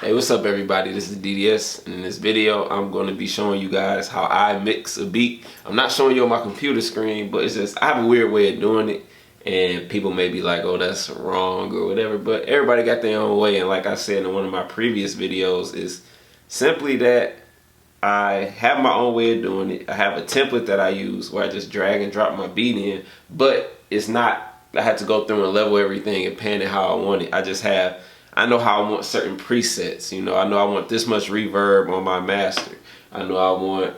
Hey, what's up everybody? This is DDS, and in this video I'm going to be showing you guys how I mix a beat. I'm not showing you on my computer screen, but it's just, I have a weird way of doing it, and people may be like, oh, that's wrong or whatever, but everybody got their own way. And like I said in one of my previous videos, is simply that I have my own way of doing it. I have a template that I use where I just drag and drop my beat in, but it's not, I had to go through and level everything and pan it how I want it. I know how I want certain presets. You know, I know I want this much reverb on my master. I know I want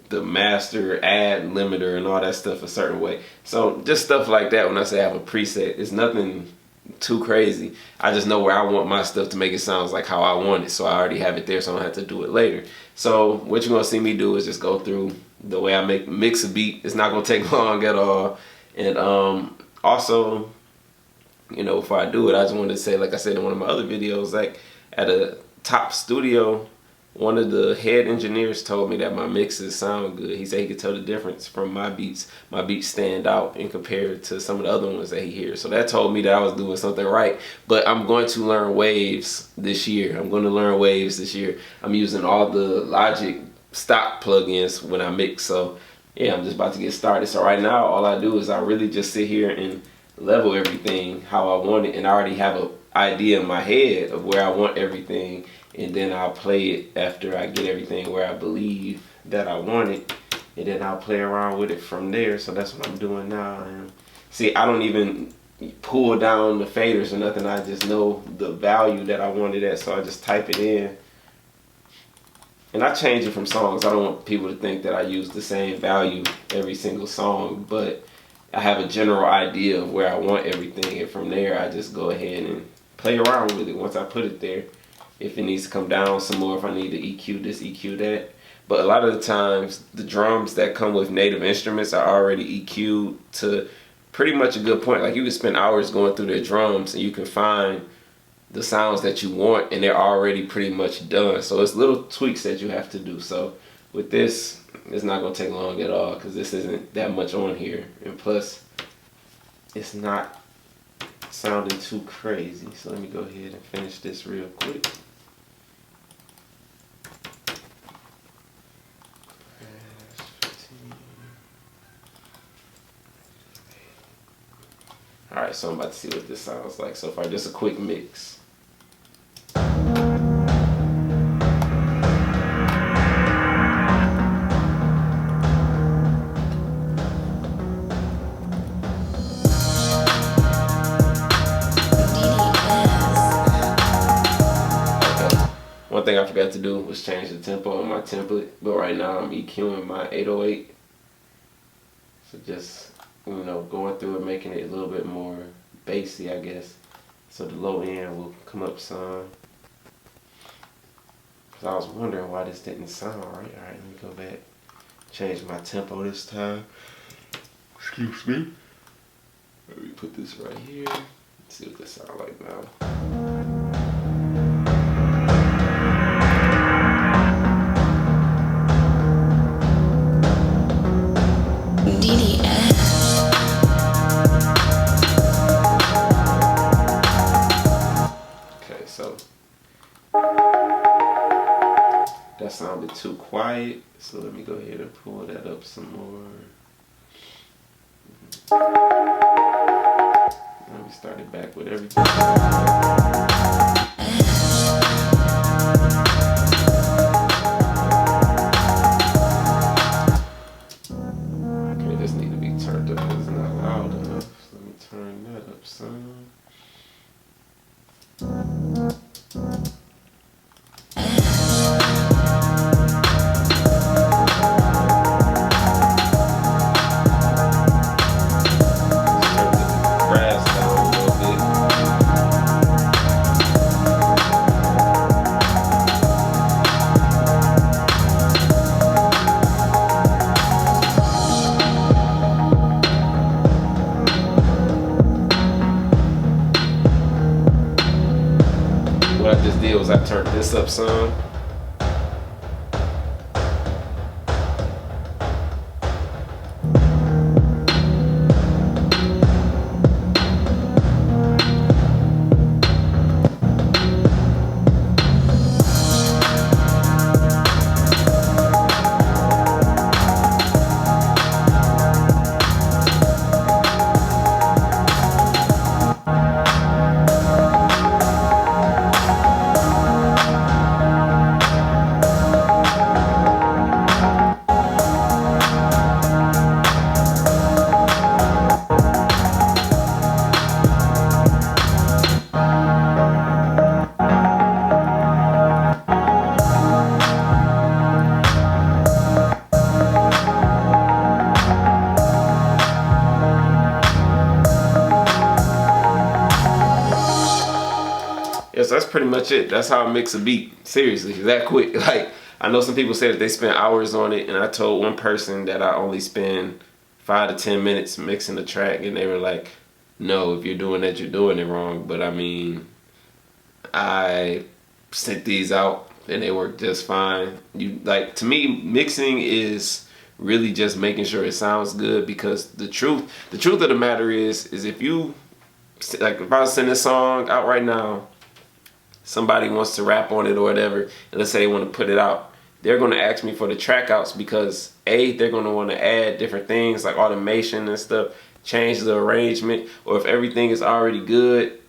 the master add limiter and all that stuff a certain way. So just stuff like that. When I say I have a preset, it's nothing too crazy. I just know where I want my stuff to make it sound like how I want it. So I already have it there, so I don't have to do it later. So what you're gonna see me do is just go through the way I mix a beat. It's not gonna take long at all. And also, you know, before I do it, I just wanted to say, like I said in one of my other videos, like at a top studio, one of the head engineers told me that my mixes sound good. He said he could tell the difference from my beats. My beats stand out in compared to some of the other ones that he hears. So that told me that I was doing something right. But I'm going to learn Waves this year. I'm using all the Logic stock plugins when I mix. So yeah, I'm just about to get started. So right now, all I do is I really just sit here and level everything how I want it, and I already have an idea in my head of where I want everything, and then I'll play it after I get everything where I believe that I want it, and then I'll play around with it from there. So that's what I'm doing now. And see, I don't even pull down the faders or nothing. I just know the value that I want it at, so I just type it in. And I change it from songs. I don't want people to think that I use the same value every single song, but I have a general idea of where I want everything, and from there I just go ahead and play around with it once I put it there. If it needs to come down some more, if I need to EQ this, EQ that. But a lot of the times, the drums that come with native instruments are already EQ'd to pretty much a good point. Like, you can spend hours going through their drums and you can find the sounds that you want, and they're already pretty much done. So it's little tweaks that you have to do. So with this, it's not gonna take long at all, because this isn't that much on here, and plus it's not sounding too crazy. So let me go ahead and finish this real quick. Alright, so I'm about to see what this sounds like so far. Just a quick mix. One thing I forgot to do was change the tempo on my template, but right now I'm EQing my 808. So just, you know, going through it, making it a little bit more bassy, I guess. So the low end will come up some. Cause I was wondering why this didn't sound right. Alright, let me go back. Change my tempo this time. Excuse me. Let me put this right here. Let's see what this sounds like now. That sounded too quiet, so let me go ahead and pull that up some more. Let me start it back with everything. Okay, this need to be turned up because it's not loud enough. So let me turn that up some. What I just did was I turned this up some. that's pretty much it. That's how I mix a beat. Seriously, that quick. Like, I know some people say that they spend hours on it, and I told one person that I only spend 5 to 10 minutes mixing the track, and they were like, no, if you're doing that, you're doing it wrong. But I mean, I sent these out and they work just fine. To me, mixing is really just making sure it sounds good, because the truth of the matter is if you, like, if I was sending a song out right now, somebody wants to rap on it or whatever, and let's say they want to put it out, they're going to ask me for the track outs, because they're going to want to add different things like automation and stuff, change the arrangement, or if everything is already good,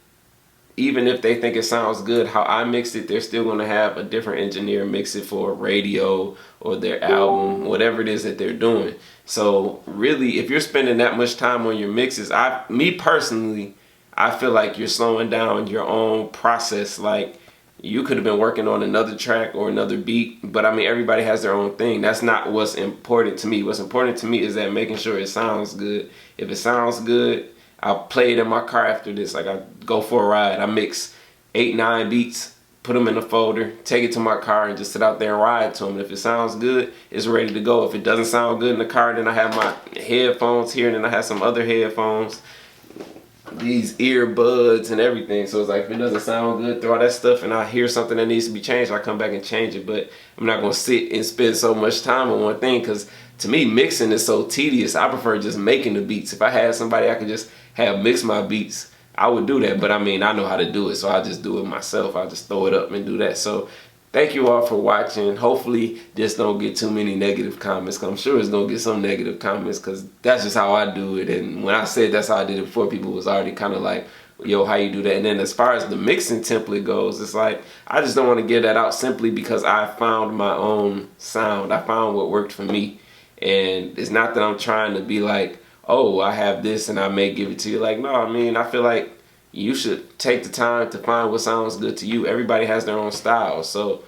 even if they think it sounds good how I mixed it, they're still going to have a different engineer mix it for radio or their album, whatever it is that they're doing. So really, if you're spending that much time on your mixes, me personally, I feel like you're slowing down your own process. Like, you could have been working on another track or another beat, but I mean, everybody has their own thing. That's not what's important to me. What's important to me is that making sure it sounds good. If it sounds good, I'll play it in my car after this. Like, I go for a ride, I mix 8, 9 beats, put them in a folder, take it to my car, and just sit out there and ride to them. And if it sounds good, it's ready to go. If it doesn't sound good in the car, then I have my headphones here, and then I have some other headphones, these earbuds and everything. So it's like, if it doesn't sound good through all that stuff and I hear something that needs to be changed, I come back and change it. But I'm not going to sit and spend so much time on one thing, because to me, mixing is so tedious. I prefer just making the beats. If I had somebody I could just have mix my beats, I would do that. But I mean, I know how to do it, so I just do it myself. I just throw it up and do that. So thank you all for watching. Hopefully this don't get too many negative comments, because I'm sure it's going to get some negative comments, because that's just how I do it. And when I said that's how I did it before, people was already kind of like, yo, how you do that? And then as far as the mixing template goes, it's like, I just don't want to give that out simply because I found my own sound. I found what worked for me. And it's not that I'm trying to be like, oh, I have this and I may give it to you. Like, no, I mean, I feel like you should take the time to find what sounds good to you. Everybody has their own style. So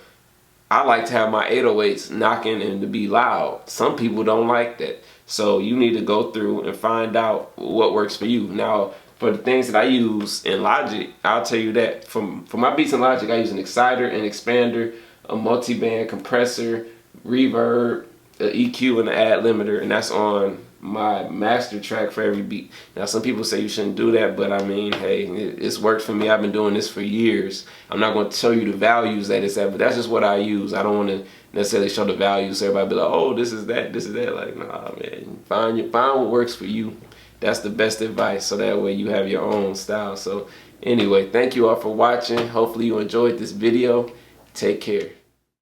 I like to have my 808s knocking and to be loud. Some people don't like that. So you need to go through and find out what works for you. Now, for the things that I use in Logic, I'll tell you that for my beats in Logic, I use an exciter, an expander, a multi-band compressor, reverb, the EQ, and the ad limiter, and that's on my master track for every beat. Now, some people say you shouldn't do that, but I mean, hey, it's worked for me. I've been doing this for years. I'm not going to show you the values that it's at, but that's just what I use. I don't want to necessarily show the values so everybody be like, oh, this is that, this is that. Like, nah, man, find what works for you. That's the best advice, so that way you have your own style. So anyway, thank you all for watching. Hopefully you enjoyed this video. Take care.